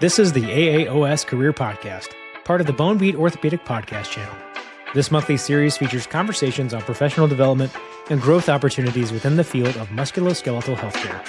This is the AAOS Career Podcast, part of the Bone Beat Orthopaedic Podcast channel. This monthly series features conversations on professional development and growth opportunities within the field of musculoskeletal healthcare.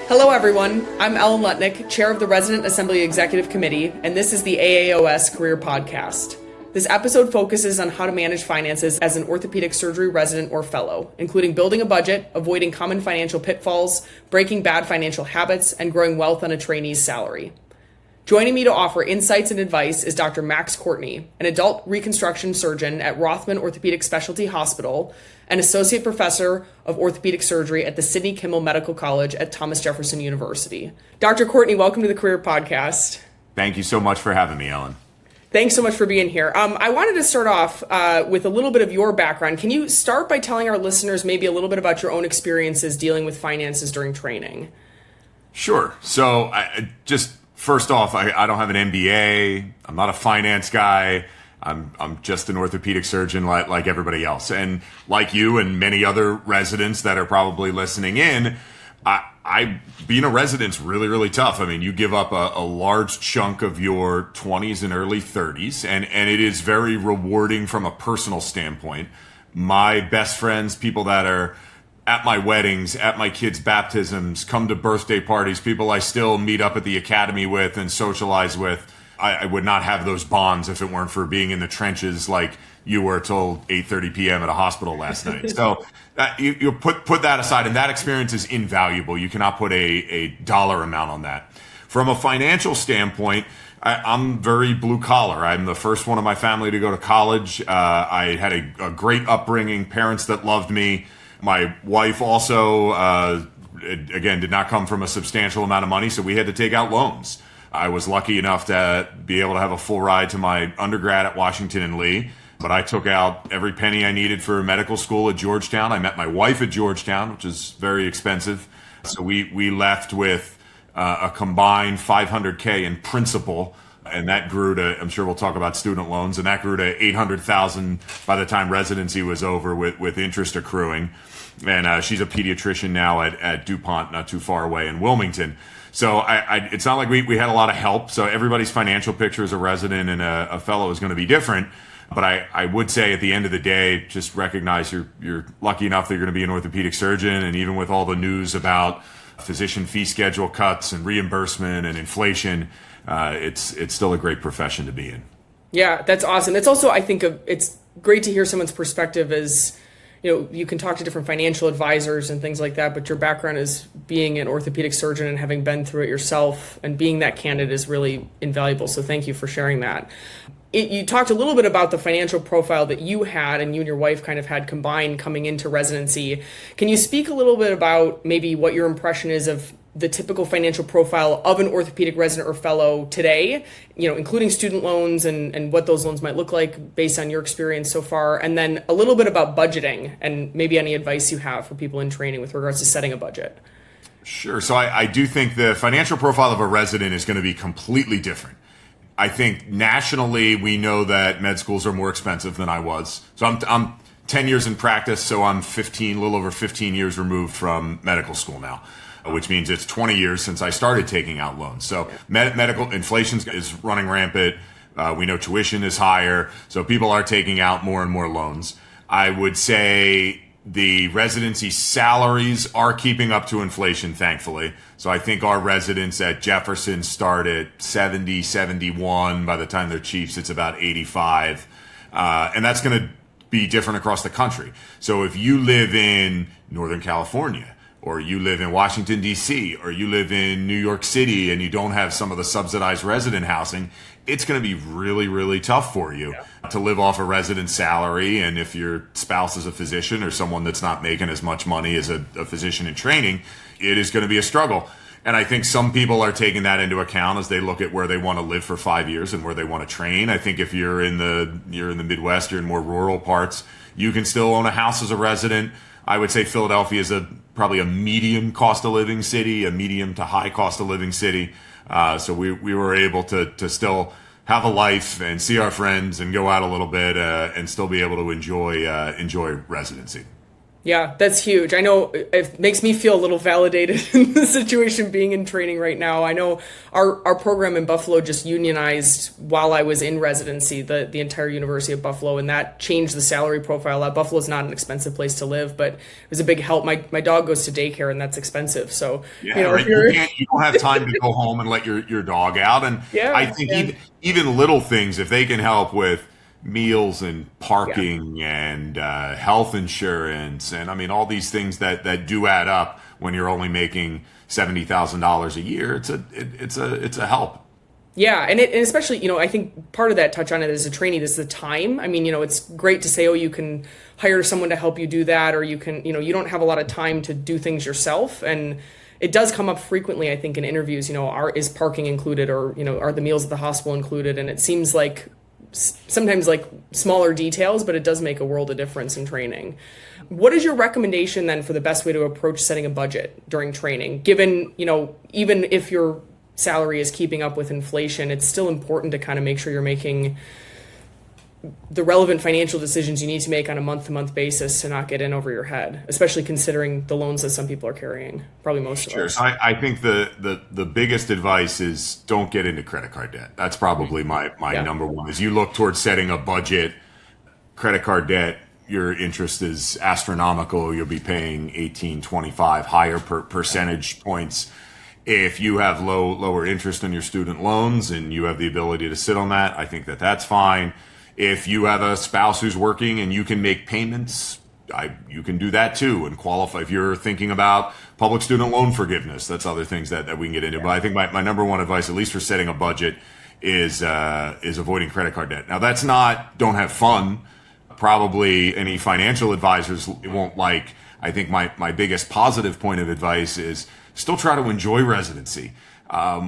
Hello everyone, I'm Ellen Lutnick, Chair of the Resident Assembly Executive Committee, and this is the AAOS Career Podcast. This episode focuses on how to manage finances as an orthopedic surgery resident or fellow, including building a budget, avoiding common financial pitfalls, breaking bad financial habits, and growing wealth on a trainee's salary. Joining me to offer insights and advice is Dr. Max Courtney, an adult reconstruction surgeon at Rothman Orthopedic Specialty Hospital, and Associate Professor of Orthopedic Surgery at the Sidney Kimmel Medical College at Thomas Jefferson University. Dr. Courtney, welcome to the Career Podcast. Thank you so much for having me, Ellen. Thanks so much for being here. I wanted to start off with a little bit of your background. Can you start by telling our listeners maybe a little bit about your own experiences dealing with finances during training? Sure. So first off, I don't have an MBA. I'm not a finance guy. I'm just an orthopedic surgeon like everybody else. And like you and many other residents that are probably listening in, being a resident's really, really tough. I mean, you give up a large chunk of your 20s and early 30s, and it is very rewarding from a personal standpoint. My best friends, people that are at my weddings, at my kids' baptisms, come to birthday parties, people I still meet up at the academy with and socialize with, I would not have those bonds if it weren't for being in the trenches like you were till 8:30 p.m. at a hospital last night. So you put that aside, and that experience is invaluable. You cannot put a dollar amount on that. From a financial standpoint, I'm very blue collar. I'm the first one in my family to go to college. I had a great upbringing, parents that loved me. My wife also, again, did not come from a substantial amount of money, so we had to take out loans. I was lucky enough to be able to have a full ride to my undergrad at Washington and Lee, but I took out every penny I needed for medical school at Georgetown. I met my wife at Georgetown, which is very expensive. So we left with a combined $500K in principal, and that grew to, I'm sure we'll talk about student loans, and that grew to $800,000 by the time residency was over with interest accruing. And she's a pediatrician now at DuPont, not too far away in Wilmington. So it's not like we had a lot of help. So everybody's financial picture as a resident and a fellow is going to be different. But I would say at the end of the day, just recognize you're lucky enough that you're going to be an orthopedic surgeon. And even with all the news about physician fee schedule cuts and reimbursement and inflation, it's still a great profession to be in. Yeah, that's awesome. It's also, I think, it's great to hear someone's perspective as, you can talk to different financial advisors and things like that, but your background is being an orthopedic surgeon and having been through it yourself and being that candid is really invaluable. So thank you for sharing that. You talked a little bit about the financial profile that you had and you and your wife kind of had combined coming into residency. Can you speak a little bit about maybe what your impression is of the typical financial profile of an orthopedic resident or fellow today, including student loans and what those loans might look like based on your experience so far, and then a little bit about budgeting and maybe any advice you have for people in training with regards to setting a budget? Sure. So I do think the financial profile of a resident is going to be completely different. I think nationally, we know that med schools are more expensive than I was. So I'm 10 years in practice, so I'm a little over 15 years removed from medical school now, which means it's 20 years since I started taking out loans. So medical inflation is running rampant. We know tuition is higher. So people are taking out more and more loans. I would say the residency salaries are keeping up to inflation, thankfully. So I think our residents at Jefferson start at 70, 71. By the time they're chiefs, it's about 85. And that's going to be different across the country. So if you live in Northern California, or you live in Washington, D.C., or you live in New York City and you don't have some of the subsidized resident housing, it's going to be really, really tough for you to live off a resident salary. And if your spouse is a physician or someone that's not making as much money as a physician in training, it is going to be a struggle. And I think some people are taking that into account as they look at where they want to live for 5 years and where they want to train. I think if you're in the Midwest, you're in more rural parts, you can still own a house as a resident. I would say Philadelphia is probably a medium cost of living city, a medium to high cost of living city. So we were able to still have a life and see our friends and go out a little bit and still be able to enjoy residency. Yeah, that's huge. I know it makes me feel a little validated in the situation being in training right now. I know our program in Buffalo just unionized while I was in residency, the entire University of Buffalo, and that changed the salary profile. Buffalo's not an expensive place to live, but it was a big help. My dog goes to daycare, and that's expensive. So, yeah, right. You don't have time to go home and let your dog out. And yeah, I think even little things, if they can help with meals and parking and health insurance, and I mean all these things that do add up when you're only making $70,000 a year. It's a help. Yeah, and especially, I think part of that, touch on it as a trainee, this is the time. I mean, it's great to say, oh, you can hire someone to help you do that, or you can, you don't have a lot of time to do things yourself. And it does come up frequently, I think, in interviews, is parking included, or, are the meals at the hospital included? And it seems like sometimes like smaller details, but it does make a world of difference in training. What is your recommendation then for the best way to approach setting a budget during training? Given, even if your salary is keeping up with inflation, it's still important to kind of make sure you're making the relevant financial decisions you need to make on a month-to-month basis to not get in over your head, especially considering the loans that some people are carrying, probably most of us. So I think the biggest advice is don't get into credit card debt. That's probably my number one. As you look towards setting a budget, credit card debt, your interest is astronomical. You'll be paying 18, 25 higher percentage points. If you have lower interest on your student loans and you have the ability to sit on that, I think that's fine. If you have a spouse who's working and you can make payments, you can do that too and qualify. If you're thinking about public student loan forgiveness, that's other things that we can get into. But I think my number one advice, at least for setting a budget, is avoiding credit card debt. Now, that's not don't have fun. Probably any financial advisors won't like. I think my biggest positive point of advice is still try to enjoy residency.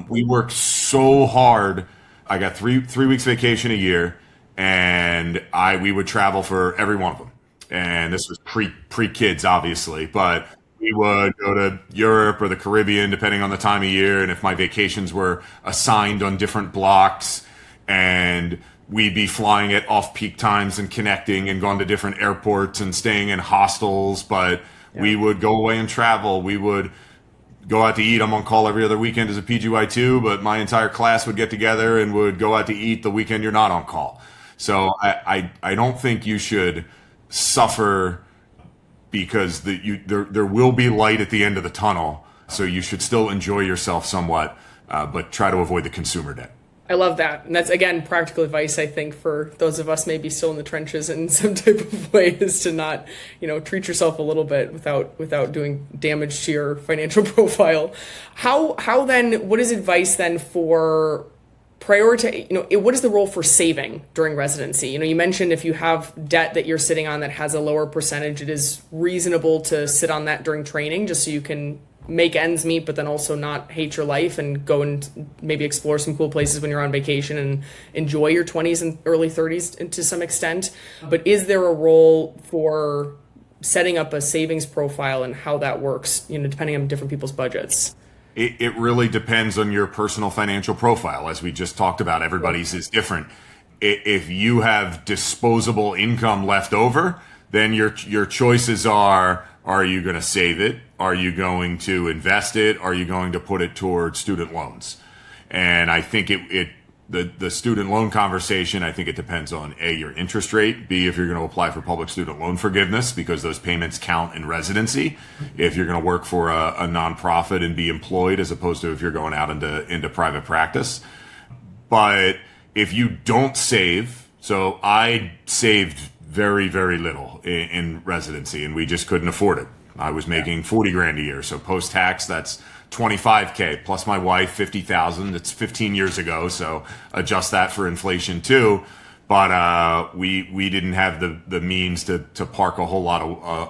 We work so hard. I got three weeks vacation a year. And we would travel for every one of them. And this was pre kids, obviously, but we would go to Europe or the Caribbean, depending on the time of year. And if my vacations were assigned on different blocks, and we'd be flying at off-peak times and connecting and going to different airports and staying in hostels, but we would go away and travel. We would go out to eat. I'm on call every other weekend as a PGY2, but my entire class would get together and would go out to eat the weekend you're not on call. So I don't think you should suffer because there will be light at the end of the tunnel. So you should still enjoy yourself somewhat, but try to avoid the consumer debt. I love that. And that's, again, practical advice, I think, for those of us maybe still in the trenches in some type of way, is to not, treat yourself a little bit without doing damage to your financial profile. How then, what is advice then for prioritize, what is the role for saving during residency? You mentioned if you have debt that you're sitting on that has a lower percentage, it is reasonable to sit on that during training just so you can make ends meet, but then also not hate your life and go and maybe explore some cool places when you're on vacation and enjoy your 20s and early 30s to some extent. But is there a role for setting up a savings profile and how that works, depending on different people's budgets? It really depends on your personal financial profile. As we just talked about, everybody's is different. If you have disposable income left over, then your choices are you going to save it? Are you going to invest it? Are you going to put it towards student loans? And I think the student loan conversation, I think it depends on A, your interest rate, B, if you're going to apply for public student loan forgiveness, because those payments count in residency, if you're going to work for a nonprofit and be employed, as opposed to if you're going out into private practice. But if you don't save, so I saved very, very little in residency, and we just couldn't afford it. I was making 40 grand a year. So post-tax, that's 25K plus my wife, 50,000. It's 15 years ago. So adjust that for inflation too. But, we didn't have the means to park a whole lot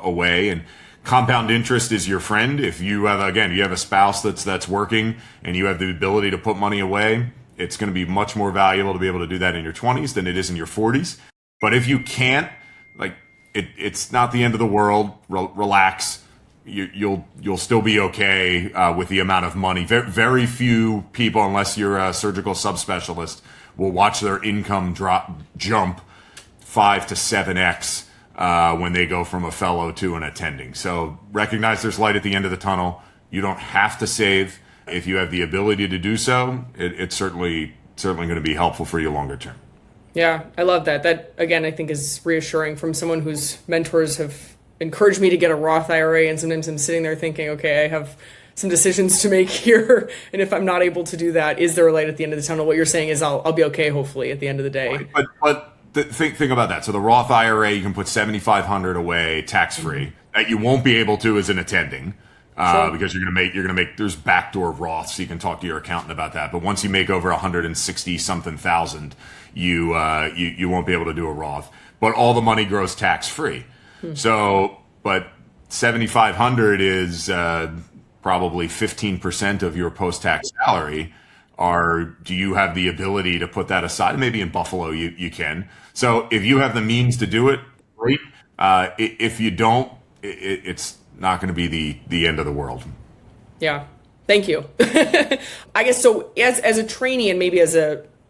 away. And compound interest is your friend. If you have a spouse that's working and you have the ability to put money away, it's going to be much more valuable to be able to do that in your 20s than it is in your 40s. But if you can't, it's not the end of the world. Relax. you'll still be okay with the amount of money. Very few people, unless you're a surgical subspecialist, will watch their income jump 5 to 7x when they go from a fellow to an attending. So recognize there's light at the end of the tunnel. You don't have to save. If you have the ability to do so, it's certainly going to be helpful for you longer term. Yeah, I love that. That, again, I think is reassuring from someone whose mentors have encouraged me to get a Roth IRA. And sometimes I'm sitting there thinking, okay, I have some decisions to make here. And if I'm not able to do that, is there a light at the end of the tunnel? What you're saying is I'll be okay, hopefully, at the end of the day. But think about that. So the Roth IRA, you can put $7,500 away tax-free. That you won't be able to as an attending. Sure. Because you're going to make, there's backdoor Roths, so you can talk to your accountant about that. But once you make over 160 something thousand, you won't be able to do a Roth. But all the money grows tax free. So, but 7,500 is probably 15% of your post-tax salary. Do you have the ability to put that aside? Maybe in Buffalo you can. So if you have the means to do it, great. If you don't, it's not going to be the end of the world. Yeah. Thank you. I guess so as a trainee and maybe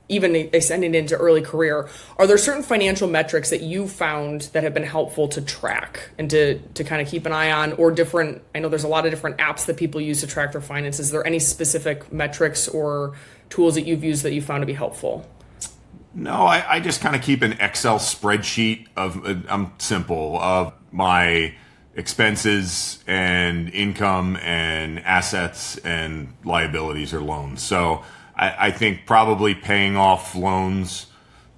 even ascending into early career, are there certain financial metrics that you found that have been helpful to track and to kind of keep an eye on, or different? I know there's a lot of different apps that people use to track their finances. Is there any specific metrics or tools that you've used that you found to be helpful? No, I just kind of keep an Excel spreadsheet I'm simple, of my expenses and income and assets and liabilities or loans. So I think probably paying off loans,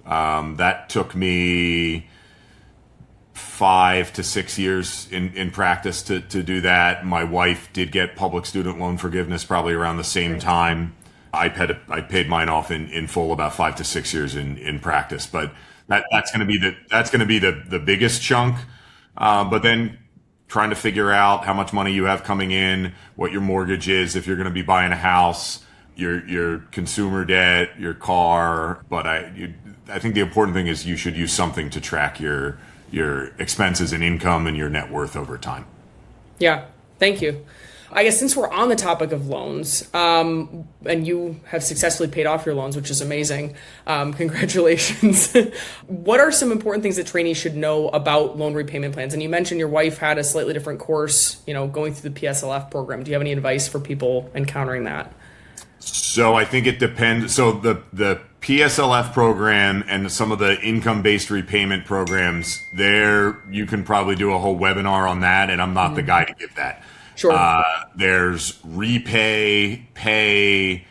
that took me 5 to 6 years in practice to do that. My wife did get public student loan forgiveness probably around the same time. I paid mine off in full about 5 to 6 years in practice. But that's going to be the biggest chunk. But then trying to figure out how much money you have coming in, what your mortgage is, if you're going to be buying a house, your consumer debt, your car. But I think the important thing is you should use something to track your expenses and income and your net worth over time. Yeah, thank you. I guess since we're on the topic of loans, and you have successfully paid off your loans, which is amazing, congratulations. What are some important things that trainees should know about loan repayment plans? And you mentioned your wife had a slightly different course, going through the PSLF program. Do you have any advice for people encountering that? So I think it depends. So the PSLF program and some of the income-based repayment programs, there you can probably do a whole webinar on that, and I'm not the guy to give that. Sure. There's repay, pay.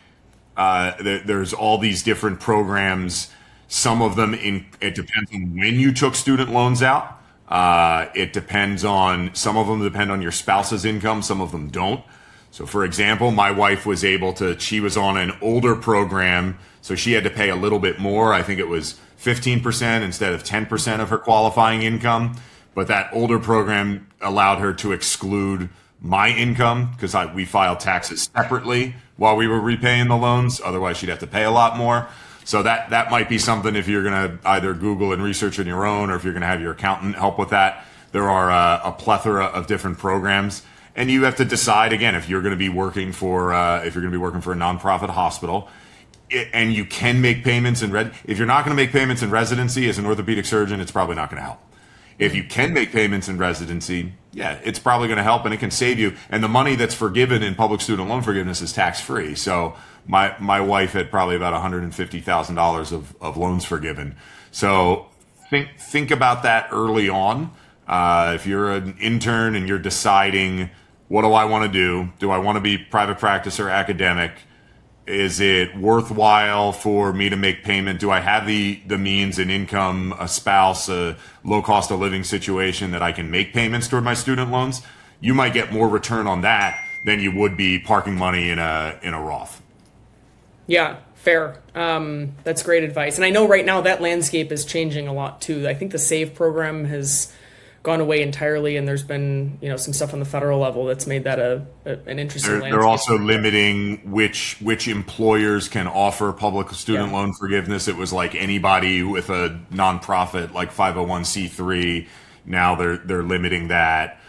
There's all these different programs. Some of them, it depends on when you took student loans out. Some of them depend on your spouse's income. Some of them don't. So for example, my wife was she was on an older program, so she had to pay a little bit more. I think it was 15% instead of 10% of her qualifying income. But that older program allowed her to exclude my income because we filed taxes separately while we were repaying the loans. Otherwise, she'd have to pay a lot more. So that might be something if you're going to either Google and research on your own, or if you're going to have your accountant help with that. There are a plethora of different programs, and you have to decide again if you're going to be working for a nonprofit hospital, and you can make payments if you're not going to make payments in residency as an orthopedic surgeon, it's probably not going to help. If you can make payments in residency, yeah, it's probably going to help and it can save you. And the money that's forgiven in public student loan forgiveness is tax-free. So my wife had probably about $150,000 of loans forgiven. So think about that early on. If you're an intern and you're deciding, what do I want to do? Do I want to be private practice or academic? Is it worthwhile for me to make payment? Do I have the means and income, a spouse, a low cost of living situation that I can make payments toward my student loans? You might get more return on that than you would be parking money in a Roth. Yeah, fair. That's great advice. And I know right now that landscape is changing a lot too. I think the SAVE program has gone away entirely, and there's been some stuff on the federal level that's made that an interesting landscape. They're also limiting which employers can offer public student loan forgiveness. It was like anybody with a nonprofit like 501c3. Now they're limiting that.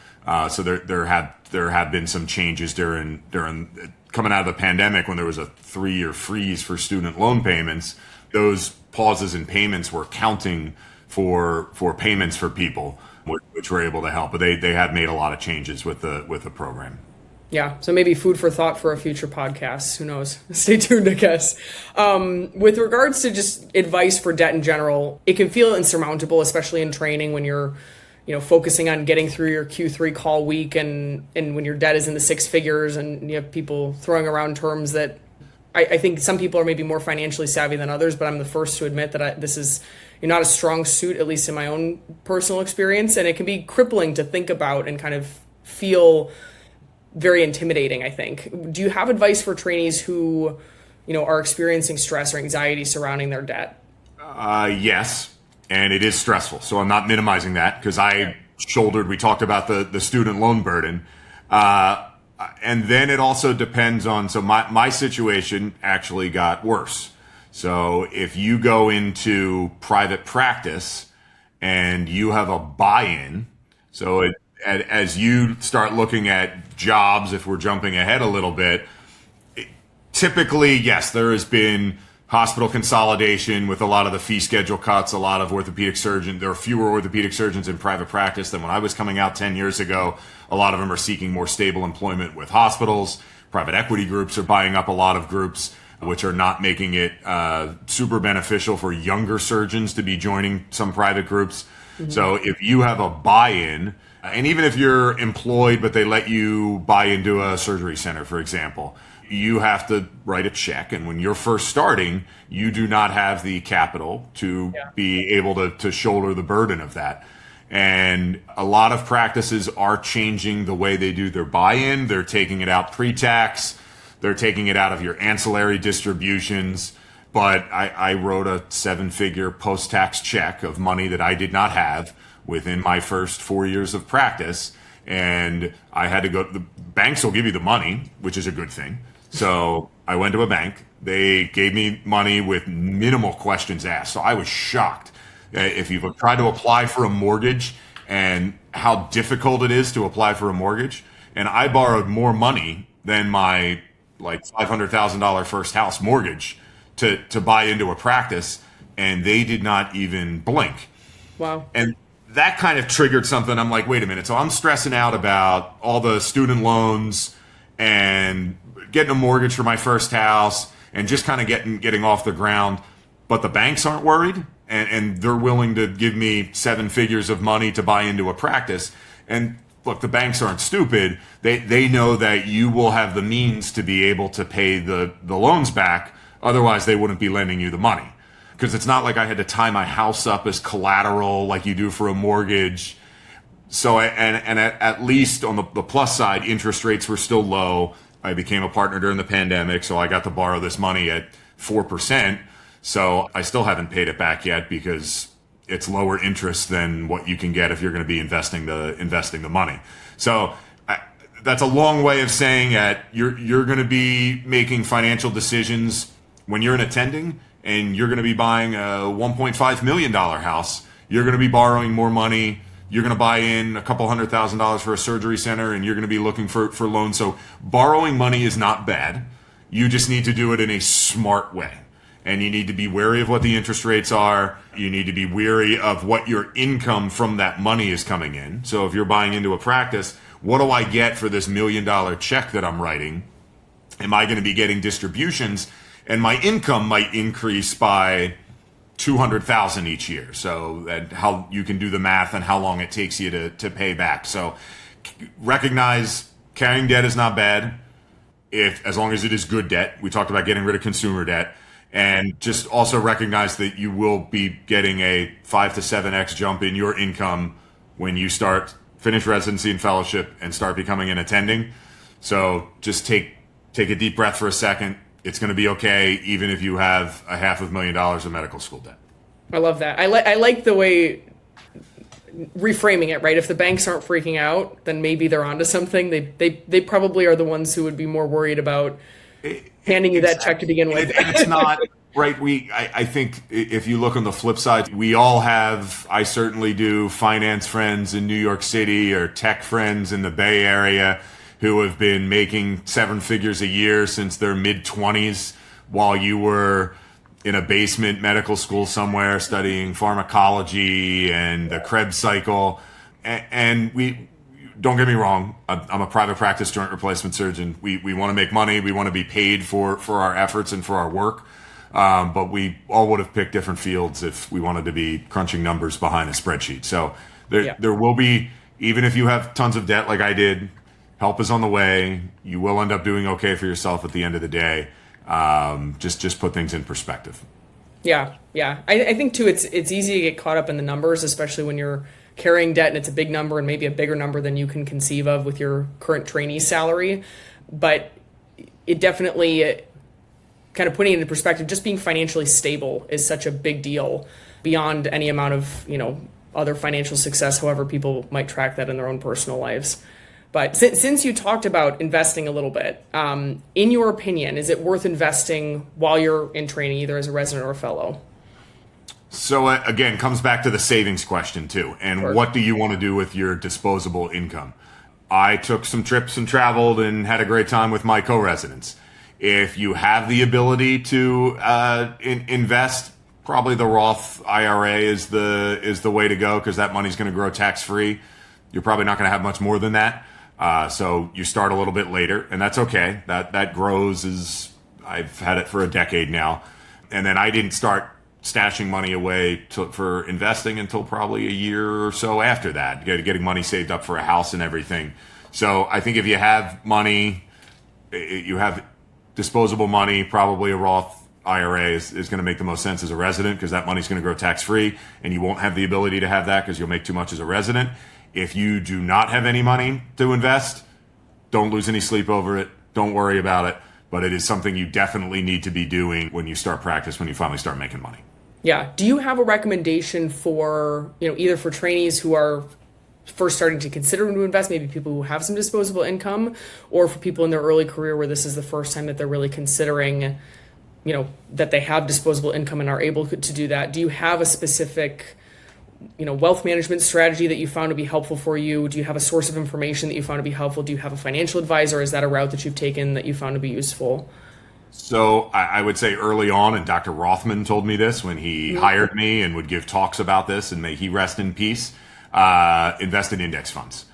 So there have there have been some changes during coming out of the pandemic when there was a 3-year freeze for student loan payments. Those pauses in payments were counting for payments for people, which were able to help. But they have made a lot of changes with the program. Yeah, so maybe food for thought for a future podcast. Who knows? Stay tuned, I guess. With regards to just advice for debt in general, it can feel insurmountable, especially in training when you're focusing on getting through your Q3 call week and when your debt is in the 6 figures and you have people throwing around terms that I think some people are maybe more financially savvy than others, but I'm the first to admit that this is not a strong suit, at least in my own personal experience. And it can be crippling to think about and kind of feel very intimidating, I think. Do you have advice for trainees who, are experiencing stress or anxiety surrounding their debt? Yes, and it is stressful. So I'm not minimizing that because we talked about the student loan burden. And then it also depends on, so my situation actually got worse. So if you go into private practice and you have a buy-in, so as you start looking at jobs, if we're jumping ahead a little bit, typically, yes, there has been hospital consolidation with a lot of the fee schedule cuts, a lot of orthopedic surgeons. There are fewer orthopedic surgeons in private practice than when I was coming out 10 years ago. A lot of them are seeking more stable employment with hospitals. Private equity groups are buying up a lot of groups, which are not making it super beneficial for younger surgeons to be joining some private groups. Mm-hmm. So if you have a buy-in, and even if you're employed, but they let you buy into a surgery center, for example, you have to write a check. And when you're first starting, you do not have the capital to be able to shoulder the burden of that. And a lot of practices are changing the way they do their buy-in. They're taking it out pre-tax. They're taking it out of your ancillary distributions. But I wrote a 7-figure post-tax check of money that I did not have within my first 4 years of practice. And I had to go, the banks will give you the money, which is a good thing. So I went to a bank. They gave me money with minimal questions asked. So I was shocked. If you've tried to apply for a mortgage and how difficult it is to apply for a mortgage, and I borrowed more money than my $500,000 first house mortgage to buy into a practice, and they did not even blink. Wow. And that kind of triggered something. I'm like, wait a minute. So I'm stressing out about all the student loans and getting a mortgage for my first house and just kind of getting off the ground. But the banks aren't worried, and they're willing to give me 7 figures of money to buy into a practice. And look, the banks aren't stupid. They know that you will have the means to be able to pay the loans back. Otherwise, they wouldn't be lending you the money. Because it's not like I had to tie my house up as collateral like you do for a mortgage. So, and at least on the plus side, interest rates were still low. I became a partner during the pandemic, so I got to borrow this money at 4%. So I still haven't paid it back yet because it's lower interest than what you can get if you're going to be investing the money. So that's a long way of saying that you're going to be making financial decisions when you're an attending. And you're going to be buying a $1.5 million house. You're going to be borrowing more money. You're going to buy in a couple $100,000 for a surgery center, and you're going to be looking for loans. So borrowing money is not bad. You just need to do it in a smart way. And you need to be wary of what the interest rates are. You need to be wary of what your income from that money is coming in. So if you're buying into a practice, what do I get for this $1 million check that I'm writing? Am I going to be getting distributions? And my income might increase by $200,000 each year. So that how you can do the math and how long it takes you to pay back. So recognize carrying debt is not bad as long as it is good debt. We talked about getting rid of consumer debt. And just also recognize that you will be getting a 5 to 7x jump in your income when you finish residency and fellowship and start becoming an attending. So just take a deep breath for a second. It's going to be okay, even if you have $500,000 of medical school debt. I love that. I like the way reframing it, right? If the banks aren't freaking out, then maybe they're onto something. They probably are the ones who would be more worried about handing you that check to begin with. It's not right. I think if you look on the flip side, we all have, I certainly do, finance friends in New York City or tech friends in the Bay Area. who have been making seven figures a year since their mid-20s while you were in a basement medical school somewhere studying pharmacology and the Krebs cycle. And we, don't get me wrong, I'm a private practice joint replacement surgeon. We want to make money. We want to be paid for our efforts and for our work. But we all would have picked different fields if we wanted to be crunching numbers behind a spreadsheet. So there will be, even if you have tons of debt like I did, help is on the way. You will end up doing okay for yourself at the end of the day. Just put things in perspective. Yeah. I think too, it's easy to get caught up in the numbers, especially when you're carrying debt and it's a big number and maybe a bigger number than you can conceive of with your current trainee salary. But it definitely, kind of putting it into perspective, just being financially stable is such a big deal beyond any amount of, other financial success, however people might track that in their own personal lives. But since you talked about investing a little bit, in your opinion, is it worth investing while you're in training, either as a resident or a fellow? So again, comes back to the savings question too. And sure. What do you want to do with your disposable income? I took some trips and traveled and had a great time with my co-residents. If you have the ability to invest, probably the Roth IRA is the way to go, because that money's going to grow tax-free. You're probably not going to have much more than that. So you start a little bit later, and that's okay. That grows. I've had it for a decade now. And then I didn't start stashing money away for investing until probably a year or so after that, getting money saved up for a house and everything. So I think if you have money, you have disposable money, probably a Roth IRA is going to make the most sense as a resident, because that money's going to grow tax-free, and you won't have the ability to have that because you'll make too much as a resident. If you do not have any money to invest, don't lose any sleep over it. Don't worry about it. But it is something you definitely need to be doing when you start practice, when you finally start making money. Yeah. Do you have a recommendation for, either for trainees who are first starting to consider to invest, maybe people who have some disposable income, or for people in their early career where this is the first time that they're really considering, that they have disposable income and are able to do that? Do you have a specific, wealth management strategy that you found to be helpful for you? Do you have a source of information that you found to be helpful? Do you have a financial advisor? Is that a route that you've taken that you found to be useful? So I would say early on, and Dr. Rothman told me this when he hired me and would give talks about this, and may he rest in peace, invest in index funds.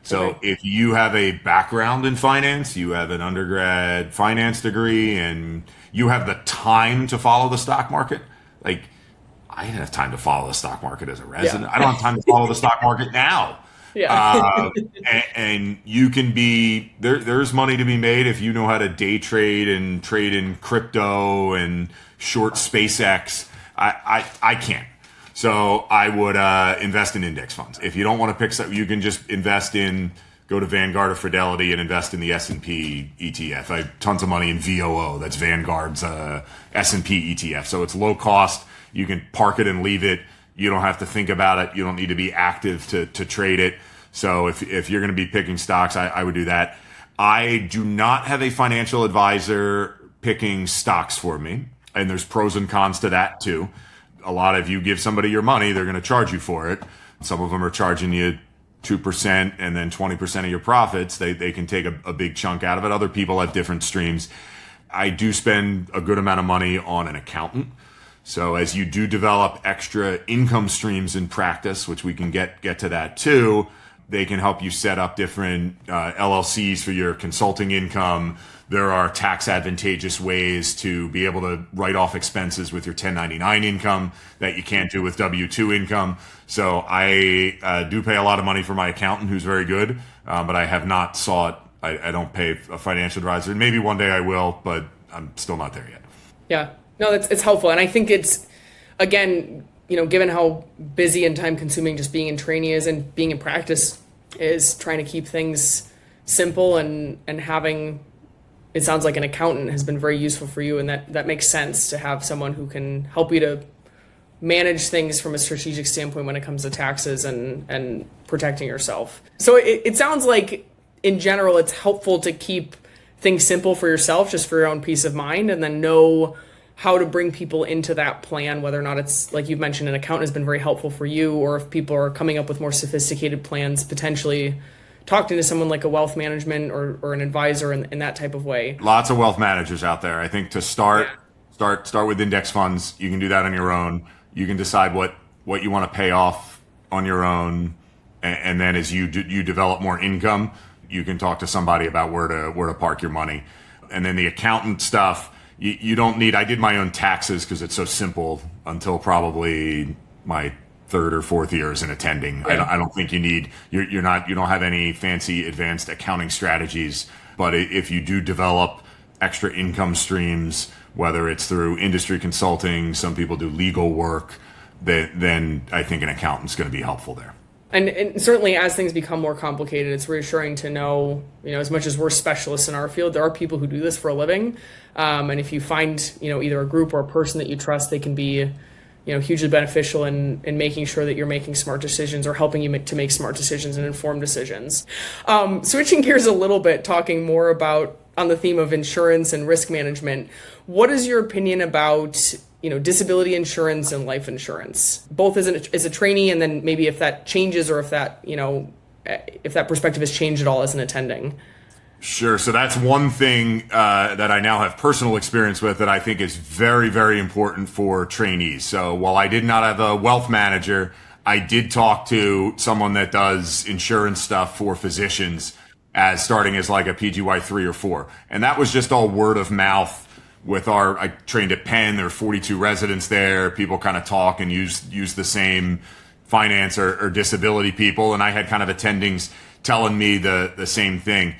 So if you have a background in finance, you have an undergrad finance degree, and you have the time to follow the stock market, like I didn't have time to follow the stock market as a resident. Yeah. I don't have time to follow the stock market now. Yeah. And you can be there's money to be made if you know how to day trade and trade in crypto and short SpaceX. I can't. So I would invest in index funds. If you don't want to pick something, you can just go to Vanguard or Fidelity and invest in the S&P ETF. I have tons of money in VOO. That's Vanguard's S&P ETF. So it's low cost. You can park it and leave it. You don't have to think about it. You don't need to be active to trade it. So if you're going to be picking stocks, I would do that. I do not have a financial advisor picking stocks for me. And there's pros and cons to that too. A lot of you give somebody your money, they're going to charge you for it. Some of them are charging you 2% and then 20% of your profits. They can take a big chunk out of it. Other people have different streams. I do spend a good amount of money on an accountant. So as you do develop extra income streams in practice, which we can get to that too, they can help you set up different LLCs for your consulting income. There are tax advantageous ways to be able to write off expenses with your 1099 income that you can't do with W-2 income. So I do pay a lot of money for my accountant, who's very good, but I have not sought, I don't pay a financial advisor. Maybe one day I will, but I'm still not there yet. Yeah. No, it's helpful. And I think it's, again, given how busy and time consuming just being in trainee is and being in practice is, trying to keep things simple and having, it sounds like an accountant has been very useful for you. And that makes sense to have someone who can help you to manage things from a strategic standpoint when it comes to taxes and protecting yourself. So it sounds like in general, it's helpful to keep things simple for yourself, just for your own peace of mind, and then know how to bring people into that plan, whether or not it's, like you've mentioned, an accountant has been very helpful for you, or if people are coming up with more sophisticated plans, potentially talking to someone like a wealth management or an advisor in that type of way? Lots of wealth managers out there. I think to start with index funds. You can do that on your own. You can decide what you want to pay off on your own, and then as you develop more income, you can talk to somebody about where to park your money. And then the accountant stuff, you don't need. I did my own taxes because it's so simple until probably my third or fourth year as an attending. Yeah. I don't think you need. You don't have any fancy advanced accounting strategies. But if you do develop extra income streams, whether it's through industry consulting, some people do legal work, then I think an accountant's going to be helpful there. And certainly as things become more complicated, it's reassuring to know, as much as we're specialists in our field, there are people who do this for a living. And if you find, either a group or a person that you trust, they can be, hugely beneficial in making sure that you're making smart decisions or helping you to make smart decisions and informed decisions. Switching gears a little bit, talking more about on the theme of insurance and risk management, what is your opinion about disability insurance and life insurance, both as a trainee, and then maybe if that changes or if that perspective has changed at all as an attending? Sure. So that's one thing that I now have personal experience with that I think is very, very important for trainees. So while I did not have a wealth manager, I did talk to someone that does insurance stuff for physicians starting as like a PGY 3 or 4. And that was just all word of mouth. I trained at Penn, there are 42 residents there. People kind of talk and use the same finance or disability people. And I had kind of attendings telling me the same thing.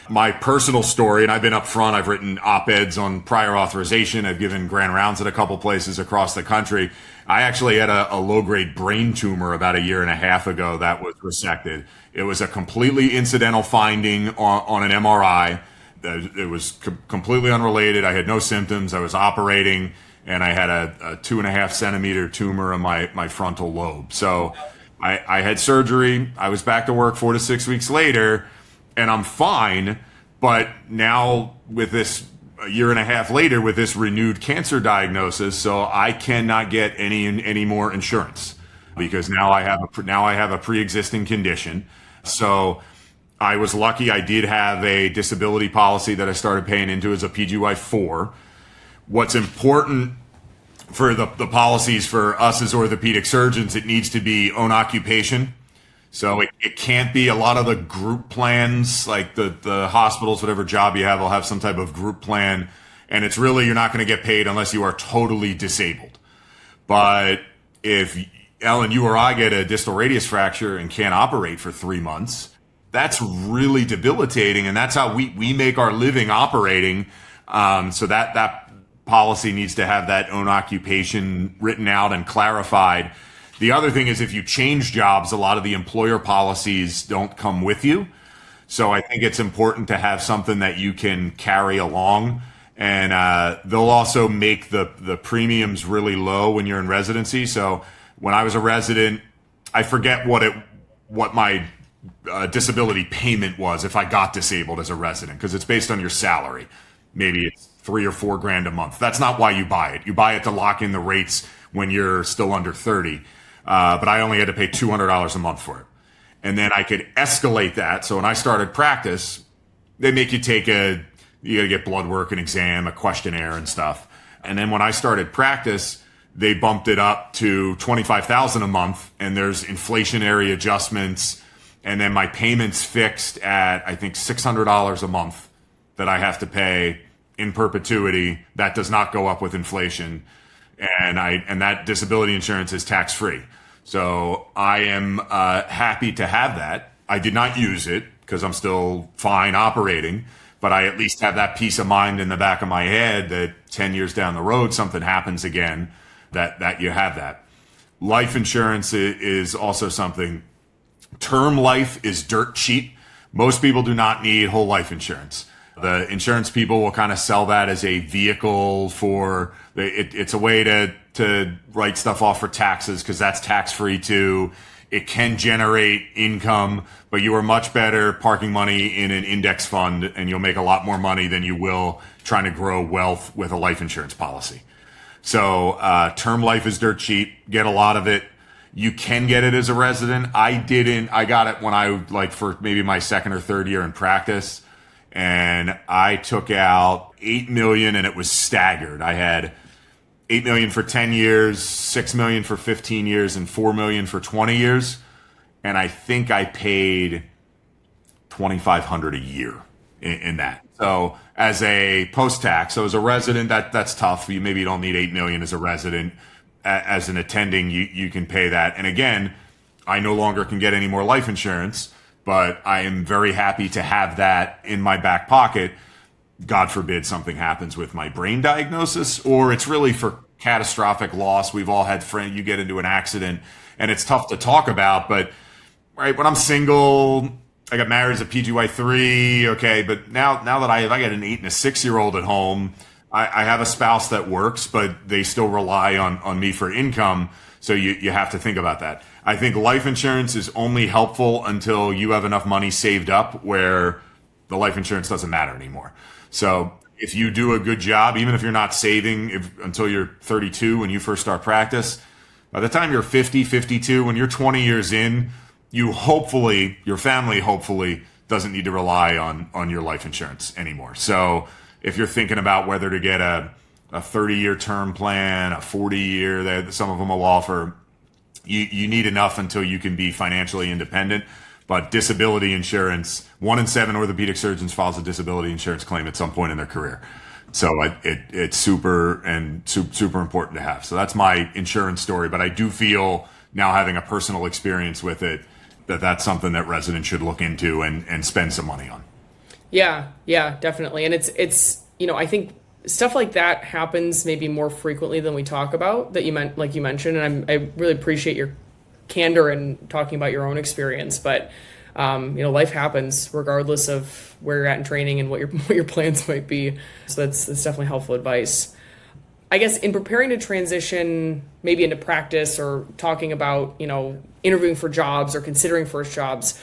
My personal story, and I've been up front, I've written op-eds on prior authorization. I've given grand rounds at a couple places across the country. I actually had a low-grade brain tumor about a year and a half ago that was resected. It was a completely incidental finding on an MRI. It was completely unrelated. I had no symptoms. I was operating, and I had a 2.5 centimeter tumor in my frontal lobe. So I had surgery. I was back to work 4 to 6 weeks later, and I'm fine. But now with this a year and a half later, with this renewed cancer diagnosis, so I cannot get any more insurance because now I have a pre-existing condition. So I was lucky. I did have a disability policy that I started paying into as a PGY 4. What's important for the policies for us as orthopedic surgeons, it needs to be own occupation. So it can't be a lot of the group plans, like the hospitals, whatever job you have, will have some type of group plan. And it's really, you're not going to get paid unless you are totally disabled. But if Ellen, you or I get a distal radius fracture and can't operate for 3 months, that's really debilitating, and that's how we make our living operating. So that policy needs to have that own occupation written out and clarified. The other thing is if you change jobs, a lot of the employer policies don't come with you. So I think it's important to have something that you can carry along. And they'll also make the premiums really low when you're in residency. So when I was a resident, I forget what my disability payment was if I got disabled as a resident, because it's based on your salary. Maybe it's $3 or $4 grand a month. That's not why you buy it. You buy it to lock in the rates when you're still under 30. But I only had to pay $200 a month for it. And then I could escalate that. So when I started practice, they make you take you got to get blood work, an exam, a questionnaire and stuff. And then when I started practice, they bumped it up to $25,000 a month, and there's inflationary adjustments. And then my payment's fixed at, I think, $600 a month that I have to pay in perpetuity. That does not go up with inflation. And that disability insurance is tax-free. So I am happy to have that. I did not use it because I'm still fine operating, but I at least have that peace of mind in the back of my head that 10 years down the road, something happens again, that you have that. Life insurance is also something. Term life is dirt cheap. Most people do not need whole life insurance. The insurance people will kind of sell that as a vehicle for it's a way to write stuff off for taxes because that's tax free too. It can generate income, but you are much better parking money in an index fund, and you'll make a lot more money than you will trying to grow wealth with a life insurance policy. So term life is dirt cheap. Get a lot of it. You can get it as a resident. I didn't. I got it when I like for maybe my second or third year in practice, and I took out 8 million, and it was staggered. I had 8 million for 10 years, 6 million for 15 years, and 4 million for 20 years. And I think I paid 2,500 a year in that. So as a post-tax, so as a resident, that's tough. Maybe you don't need 8 million as a resident. As an attending, you can pay that. And again, I no longer can get any more life insurance, but I am very happy to have that in my back pocket. God forbid something happens with my brain diagnosis, or it's really for catastrophic loss. We've all had friends, you get into an accident and it's tough to talk about, but right, when I'm single, I got married as a PGY3, okay, but now that I got an 8 and a 6-year-old at home, I have a spouse that works, but they still rely on me for income. So you have to think about that. I think life insurance is only helpful until you have enough money saved up where the life insurance doesn't matter anymore. So if you do a good job, even if you're not saving until you're 32 when you first start practice, by the time you're 50, 52, when you're 20 years in, your family hopefully doesn't need to rely on your life insurance anymore. So if you're thinking about whether to get a 30-year term plan, a 40-year, some of them will offer, you need enough until you can be financially independent. But disability insurance, 1 in 7 orthopedic surgeons files a disability insurance claim at some point in their career. So it's super important to have. So that's my insurance story. But I do feel now, having a personal experience with it, that's something that residents should look into and spend some money on. Yeah, definitely. And it's I think stuff like that happens maybe more frequently than we talk about, like you mentioned. And I really appreciate your candor in talking about your own experience. But life happens regardless of where you're at in training and what your plans might be. So that's definitely helpful advice. I guess in preparing to transition maybe into practice or talking about, interviewing for jobs or considering first jobs,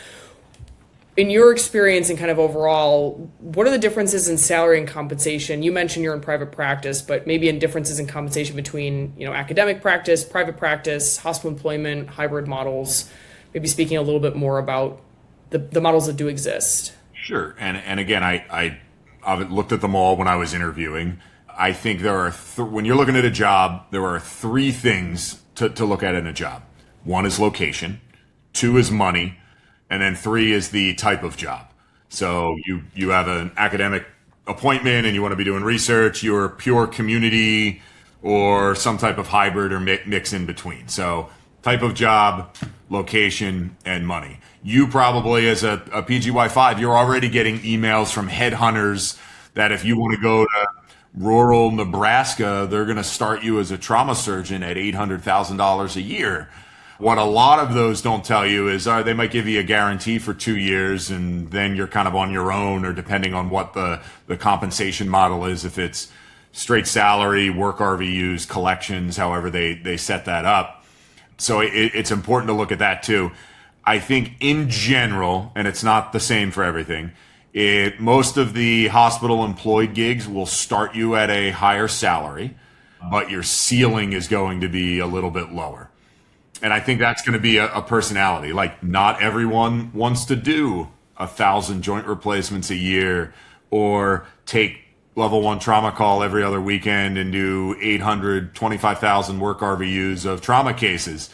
in your experience and kind of overall, what are the differences in salary and compensation? You mentioned you're in private practice, but maybe in differences in compensation between, academic practice, private practice, hospital employment, hybrid models, maybe speaking a little bit more about the models that do exist. Sure. And again, I've looked at them all when I was interviewing. I think there are, when you're looking at a job, there are 3 things to look at in a job. 1 is location, 2 is money, and then 3 is the type of job. So you have an academic appointment and you want to be doing research, you're pure community or some type of hybrid or mix in between. So type of job, location, and money. You probably, as a PGY5, you're already getting emails from headhunters that if you want to go to rural Nebraska, they're going to start you as a trauma surgeon at $800,000 a year. What a lot of those don't tell you is they might give you a guarantee for 2 years and then you're kind of on your own, or depending on what the compensation model is, if it's straight salary, work RVUs, collections, however they set that up. So it's important to look at that too. I think in general, and it's not the same for everything, most of the hospital employed gigs will start you at a higher salary, but your ceiling is going to be a little bit lower. And I think that's going to be a personality. Like, not everyone wants to do 1,000 joint replacements a year or take level 1 trauma call every other weekend and do 25,000 work RVUs of trauma cases,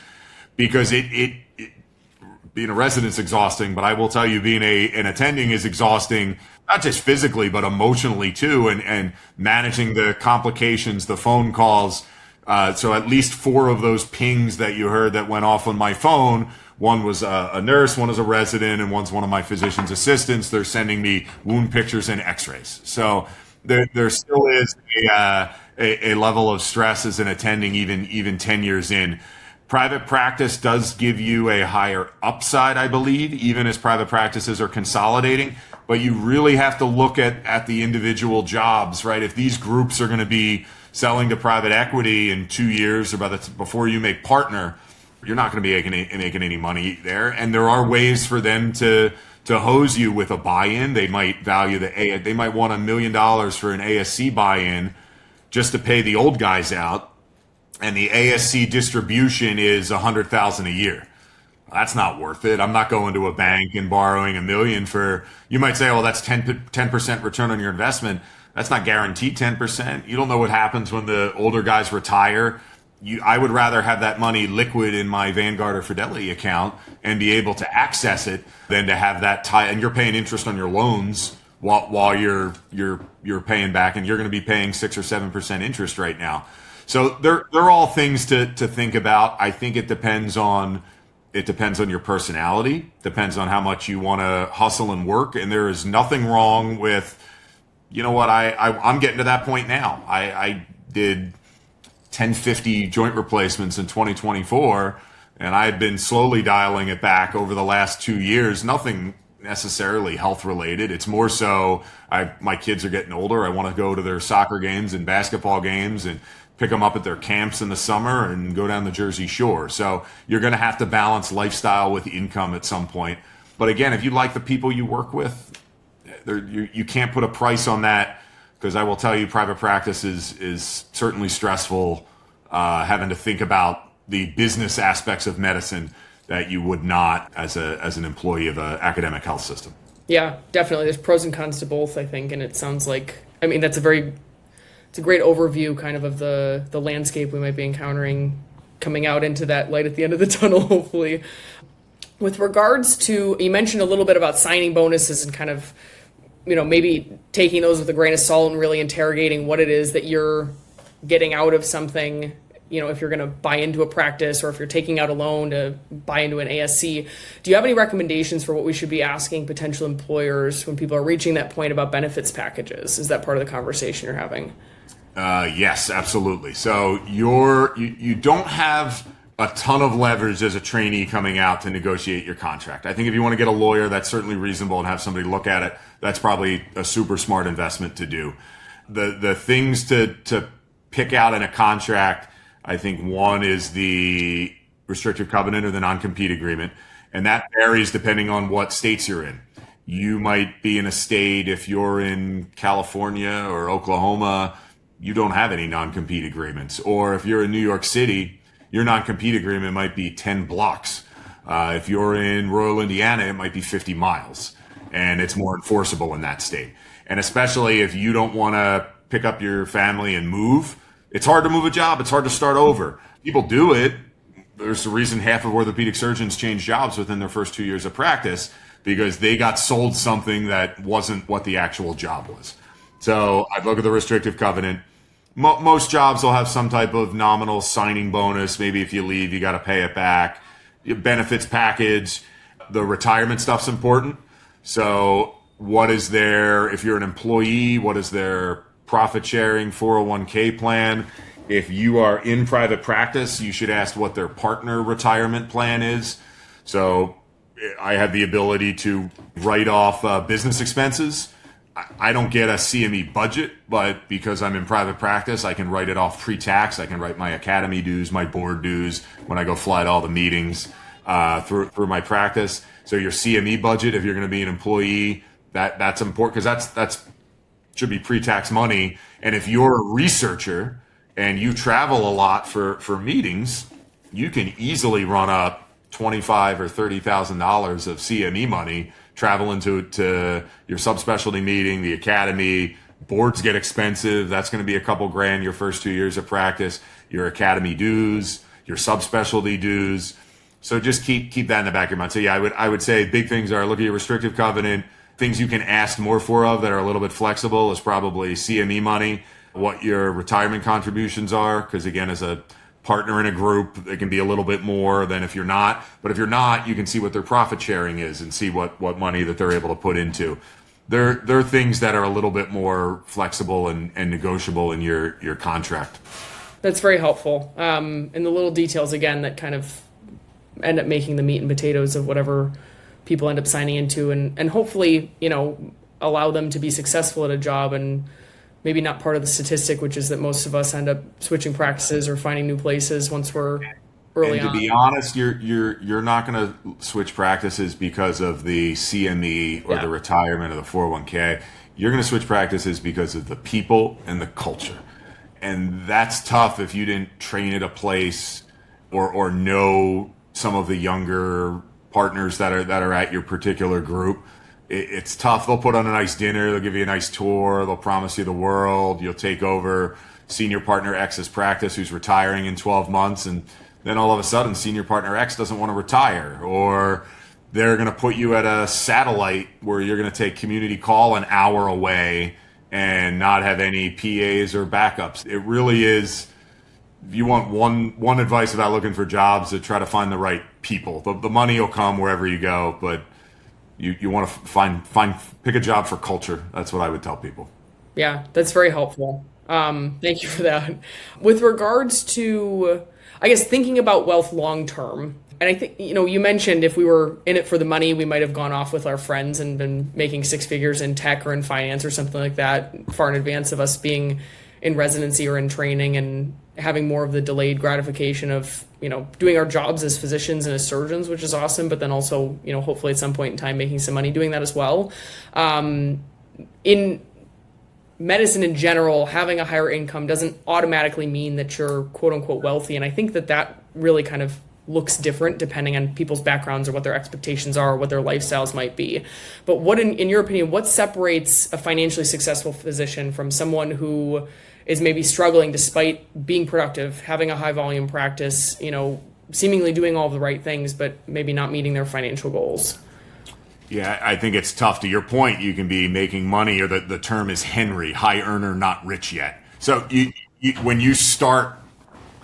because being a resident's exhausting, but I will tell you, being an attending is exhausting, not just physically, but emotionally too, and managing the complications, the phone calls. So at least 4 of those pings that you heard that went off on my phone, one was a nurse, one is a resident, and one's one of my physician's assistants. They're sending me wound pictures and x-rays. So there still is a level of stress as an attending, even 10 years in. Private practice does give you a higher upside, I believe, even as private practices are consolidating. But you really have to look at the individual jobs, right? If these groups are going to be selling to private equity in 2 years or before you make partner, you're not going to be making any money there. And there are ways for them to hose you with a buy-in. They might value they might want $1 million for an ASC buy-in just to pay the old guys out. and the ASC distribution is $100,000 a year. That's not worth it. I'm not going to a bank and borrowing $1 million for, you might say, well, that's 10% return on your investment. That's not guaranteed 10%. You don't know what happens when the older guys retire. I would rather have that money liquid in my Vanguard or Fidelity account and be able to access it than to have that and you're paying interest on your loans while you're paying back, and you're going to be paying 6 or 7% interest right now. So they're all things to think about. I think it depends on your personality, depends on how much you want to hustle and work. And there is nothing wrong with, you know what, I'm getting to that point now. I did 1050 joint replacements in 2024, and I've been slowly dialing it back over the last 2 years. Nothing necessarily health related. It's more so my kids are getting older. I want to go to their soccer games and basketball games and pick them up at their camps in the summer and go down the Jersey Shore. So you're going to have to balance lifestyle with income at some point. But again, if you like the people you work with, you can't put a price on that, because I will tell you, private practice is certainly stressful, having to think about the business aspects of medicine that you would not as an employee of an academic health system. Yeah, definitely. There's pros and cons to both, I think, and it sounds like, I mean, it's a great overview kind of the landscape we might be encountering coming out into that light at the end of the tunnel, hopefully. With regards to, you mentioned a little bit about signing bonuses and kind of, maybe taking those with a grain of salt and really interrogating what it is that you're getting out of something, if you're going to buy into a practice or if you're taking out a loan to buy into an ASC. Do you have any recommendations for what we should be asking potential employers when people are reaching that point about benefits packages? Is that part of the conversation you're having? Yes, absolutely. So you don't have a ton of leverage as a trainee coming out to negotiate your contract. I think if you want to get a lawyer, that's certainly reasonable, and have somebody look at it, that's probably a super smart investment to do. The things to pick out in a contract, I think one is the restrictive covenant or the non-compete agreement, and that varies depending on what states you're in. You might be in a state, if you're in California or Oklahoma, you don't have any non-compete agreements. Or if you're in New York City, your non-compete agreement might be 10 blocks. If you're in rural Indiana, it might be 50 miles, and it's more enforceable in that state. And especially if you don't want to pick up your family and move, it's hard to move a job. It's hard to start over. People do it. There's a reason half of orthopedic surgeons change jobs within their first 2 years of practice, because they got sold something that wasn't what the actual job was. So I'd look at the restrictive covenant. Most jobs will have some type of nominal signing bonus. Maybe if you leave, you got to pay it back. Your benefits package. The retirement stuff's important. So what is their, if you're an employee, what is their profit sharing 401k plan? If you are in private practice, you should ask what their partner retirement plan is. So I have the ability to write off business expenses. I don't get a CME budget, but because I'm in private practice, I can write it off pre-tax. I can write my academy dues, my board dues when I go fly to all the meetings through my practice. So your CME budget, if you're going to be an employee, that's important, because that's should be pre-tax money. And if you're a researcher and you travel a lot for meetings, you can easily run up $25,000 or $30,000 of CME money traveling to your subspecialty meeting, the academy. Boards get expensive. That's going to be a couple grand your first 2 years of practice. Your academy dues, your subspecialty dues. So just keep that in the back of your mind. So yeah, I would say big things are look at your restrictive covenant. Things you can ask more of that are a little bit flexible is probably CME money, what your retirement contributions are, because again, as a partner in a group, it can be a little bit more than if you're not. But if you're not, you can see what their profit sharing is and see what money that they're able to put into. There are things that are a little bit more flexible and negotiable in your contract. That's very helpful. And the little details, again, that kind of end up making the meat and potatoes of whatever people end up signing into, and hopefully, allow them to be successful at a job, and maybe not part of the statistic, which is that most of us end up switching practices or finding new places once we're early on. And to be honest, you're not going to switch practices because of the CME or the retirement or the 401k. You're going to switch practices because of the people and the culture. And that's tough if you didn't train at a place or know some of the younger partners that are at your particular group. It's tough. They'll put on a nice dinner. They'll give you a nice tour. They'll promise you the world. You'll take over senior partner X's practice who's retiring in 12 months. And then all of a sudden, senior partner X doesn't want to retire, or they're going to put you at a satellite where you're going to take community call an hour away and not have any PAs or backups. It really is, if you want one advice about looking for jobs, to try to find the right people. The money will come wherever you go, but you want to pick a job for culture. That's what I would tell people. Yeah, that's very helpful. Thank you for that. With regards to, I guess, thinking about wealth long term, and I think, you mentioned if we were in it for the money, we might have gone off with our friends and been making six figures in tech or in finance or something like that, far in advance of us being in residency or in training and having more of the delayed gratification of, doing our jobs as physicians and as surgeons, which is awesome, but then also, hopefully at some point in time making some money doing that as well. In medicine in general, having a higher income doesn't automatically mean that you're quote unquote wealthy. And I think that really kind of looks different depending on people's backgrounds or what their expectations are, or what their lifestyles might be. But what, in your opinion, what separates a financially successful physician from someone who is maybe struggling despite being productive, having a high volume practice, seemingly doing all the right things, but maybe not meeting their financial goals? Yeah, I think it's tough. To your point, you can be making money, or the term is Henry, high earner, not rich yet. So you when you start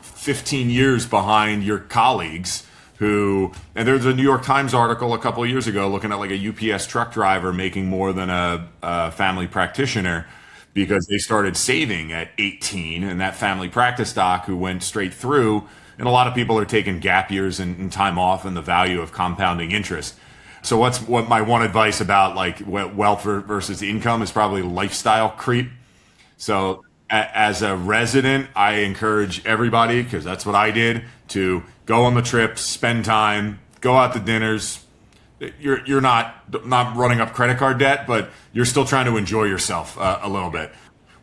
15 years behind your colleagues who, and there's a New York Times article a couple of years ago looking at like a UPS truck driver making more than a family practitioner because they started saving at 18, and that family practice doc who went straight through, and a lot of people are taking gap years and time off, and the value of compounding interest. So what my one advice about like wealth versus income is probably lifestyle creep. So as a resident, I encourage everybody, because that's what I did, to go on the trips, spend time, go out to dinners. You're not running up credit card debt, but you're still trying to enjoy yourself a little bit.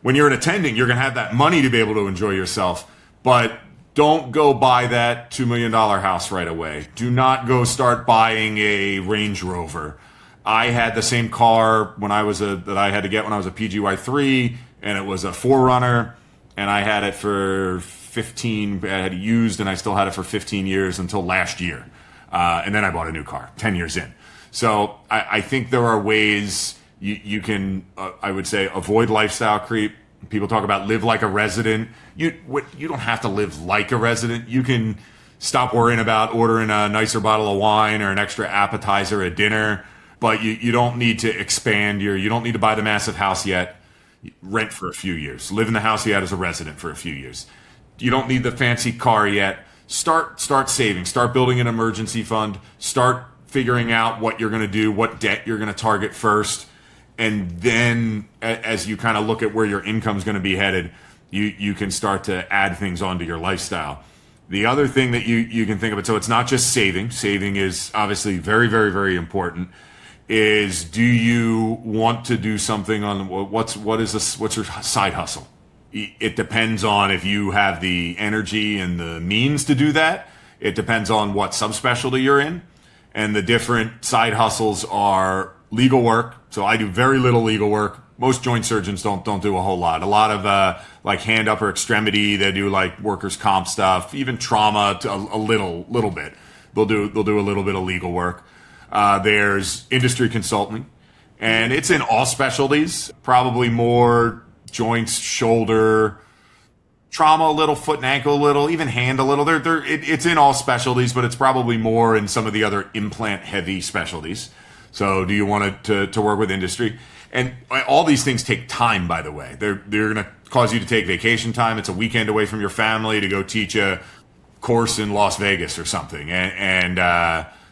When you're an attending, you're going to have that money to be able to enjoy yourself, but don't go buy that $2 million house right away. Do not go start buying a Range Rover. I had the same car that I had to get when I was a PGY3, and it was a 4Runner, and I had it for 15. I had it used, and I still had it for 15 years until last year. And then I bought a new car 10 years in. So I think there are ways you can, I would say, avoid lifestyle creep. People talk about live like a resident. You don't have to live like a resident. You can stop worrying about ordering a nicer bottle of wine or an extra appetizer at dinner, but you don't need to expand you don't need to buy the massive house yet. Rent for a few years. Live in the house you had as a resident for a few years. You don't need the fancy car yet. Start saving. Start building an emergency fund. Start figuring out what you're going to do, what debt you're going to target first. And then as you kind of look at where your income is going to be headed, you can start to add things onto your lifestyle. The other thing that you can think of, so it's not just saving. Saving is obviously very, very, very important. Is, do you want to do something on what's your side hustle? It depends on if you have the energy and the means to do that. It depends on what subspecialty you're in. And the different side hustles are legal work. So I do very little legal work. Most joint surgeons don't do a whole lot. A lot of like hand, upper extremity. They do like workers' comp stuff, even trauma to a little bit. They'll do a little bit of legal work. There's industry consulting, and it's in all specialties, probably more joints, shoulder, trauma a little, foot and ankle a little, even hand a little. It's in all specialties, but it's probably more in some of the other implant heavy specialties. So do you want to work with industry? And all these things take time, by the way. They're going to cause you to take vacation time. It's a weekend away from your family to go teach a course in Las Vegas or something. And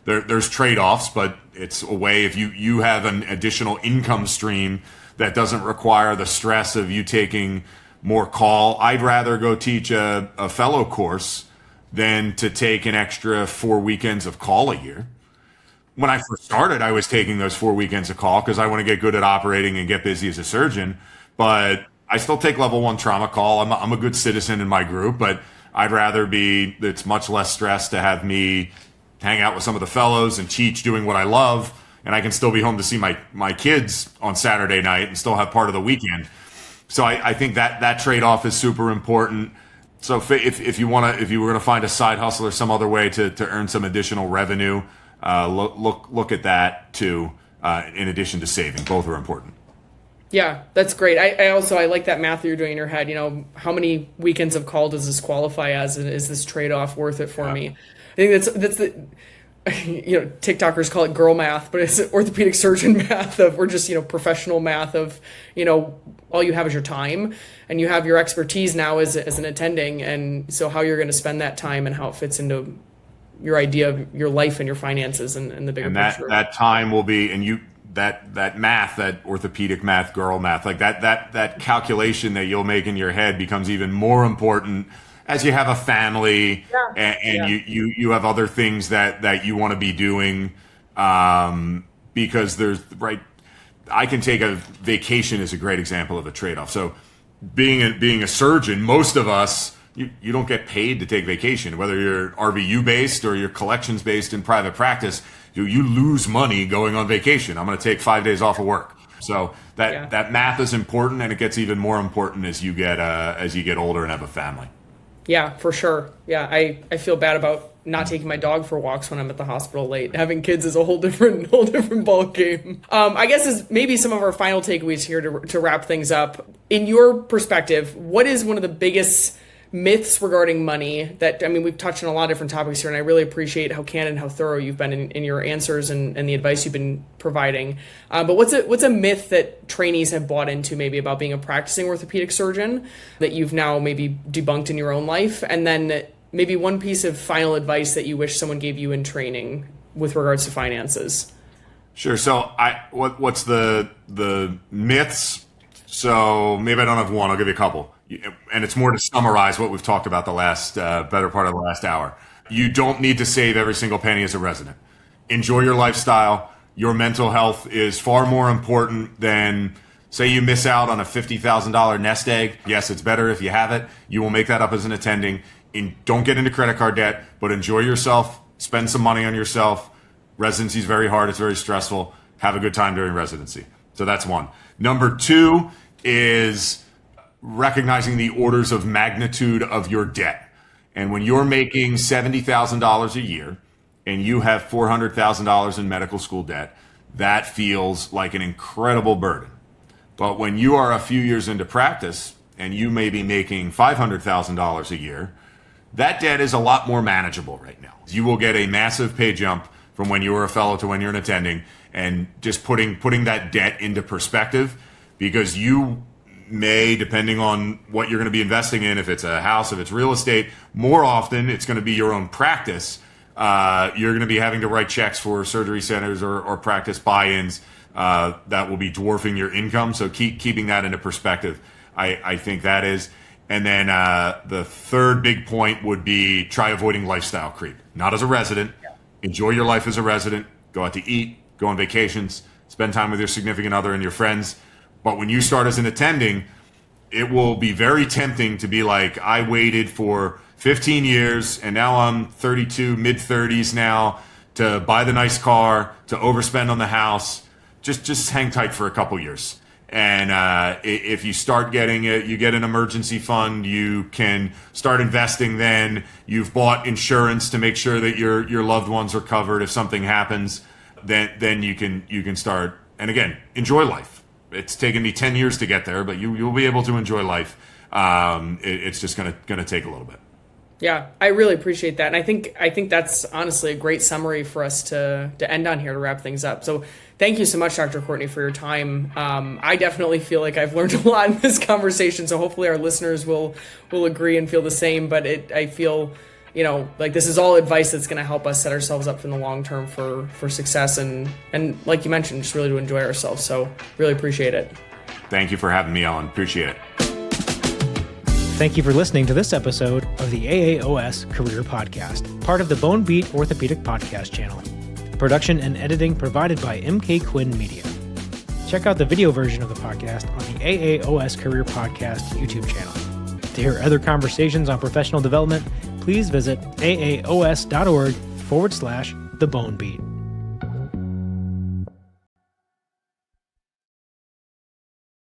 there's trade-offs, but it's a way if you have an additional income stream that doesn't require the stress of you taking more call. I'd rather go teach a fellow course than to take an extra 4 weekends of call a year. When I first started, I was taking those 4 weekends of call because I want to get good at operating and get busy as a surgeon. But I still take level 1 trauma call. I'm a good citizen in my group, but I'd rather it's much less stress to have me hang out with some of the fellows and teach doing what I love. And I can still be home to see my kids on Saturday night and still have part of the weekend. So I think that trade-off is super important. So if you were going to find a side hustle or some other way to earn some additional revenue, look at that too. In addition to saving, both are important. Yeah, that's great. I like that math that you're doing in your head. How many weekends of call does this qualify as, and is this trade-off worth it for me? I think that's the TikTokers call it girl math, but it's orthopedic surgeon math or just professional math of all you have is your time, and you have your expertise now as an attending, and so how you're going to spend that time and how it fits into your idea of your life and your finances and the bigger picture. That time will be, and that math, that orthopedic math, girl math, like that calculation that you'll make in your head becomes even more important as you have a family and you have other things that you want to be doing, because I can take a vacation as a great example of a trade-off. So being a surgeon, most of us, you don't get paid to take vacation, whether you're RVU based or you're collections based in private practice. You lose money going on vacation. I'm going to take 5 days off of work. So that math is important, and it gets even more important as you get older and have a family. Yeah, for sure. Yeah, I feel bad about not taking my dog for walks when I'm at the hospital late. Having kids is a whole different ball game. I guess is maybe some of our final takeaways here to wrap things up. In your perspective, what is one of the biggest myths regarding money we've touched on a lot of different topics here, and I really appreciate how candid and how thorough you've been in your answers and the advice you've been providing. But what's a myth that trainees have bought into maybe about being a practicing orthopedic surgeon that you've now maybe debunked in your own life? And then maybe one piece of final advice that you wish someone gave you in training with regards to finances. Sure. So what's the myths? So maybe I don't have one. I'll give you a couple. And it's more to summarize what we've talked about the last better part of the last hour. You don't need to save every single penny as a resident. Enjoy your lifestyle. Your mental health is far more important than, say you miss out on a $50,000 nest egg. Yes, it's better if you have it. You will make that up as an attending. Don't get into credit card debt, but enjoy yourself. Spend some money on yourself. Residency is very hard. It's very stressful. Have a good time during residency. So that's one. Number two is recognizing the orders of magnitude of your debt. And when you're making $70,000 a year and you have $400,000 in medical school debt, that feels like an incredible burden. But when you are a few years into practice and you may be making $500,000 a year, that debt is a lot more manageable right now. You will get a massive pay jump from when you were a fellow to when you're an attending, and just putting that debt into perspective, because you may, depending on what you're going to be investing in, if it's a house, if it's real estate, more often it's going to be your own practice. You're going to be having to write checks for surgery centers or practice buy-ins that will be dwarfing your income. So keeping that into perspective, I think that is. And then the third big point would be try avoiding lifestyle creep. Not as a resident. Enjoy your life as a resident. Go out to eat, go on vacations, spend time with your significant other and your friends. But when you start as an attending, it will be very tempting to be like, I waited for 15 years and now I'm 32, mid-30s now, to buy the nice car, to overspend on the house. Just hang tight for a couple years. And if you start getting it, you get an emergency fund, you can start investing then. You've bought insurance to make sure that your loved ones are covered if something happens. Then you can start. And again, enjoy life. It's taken me 10 years to get there, but you'll be able to enjoy life. It's just gonna take a little bit. Yeah, I really appreciate that. And I think that's honestly a great summary for us to end on here to wrap things up. So thank you so much, Dr. Courtney, for your time. I definitely feel like I've learned a lot in this conversation, so hopefully our listeners will agree and feel the same. But I feel, like this is all advice that's going to help us set ourselves up for the long term for success and like you mentioned, just really to enjoy ourselves. So really appreciate it. Thank you for having me on. Appreciate it. Thank you for listening to this episode of the AAOS Career Podcast, part of the Bone Beat Orthopedic Podcast channel. Production and editing provided by MK Quinn Media. check out the video version of the podcast on the AAOS Career Podcast YouTube channel. To hear other conversations on professional development, please visit aaos.org/thebonebeat.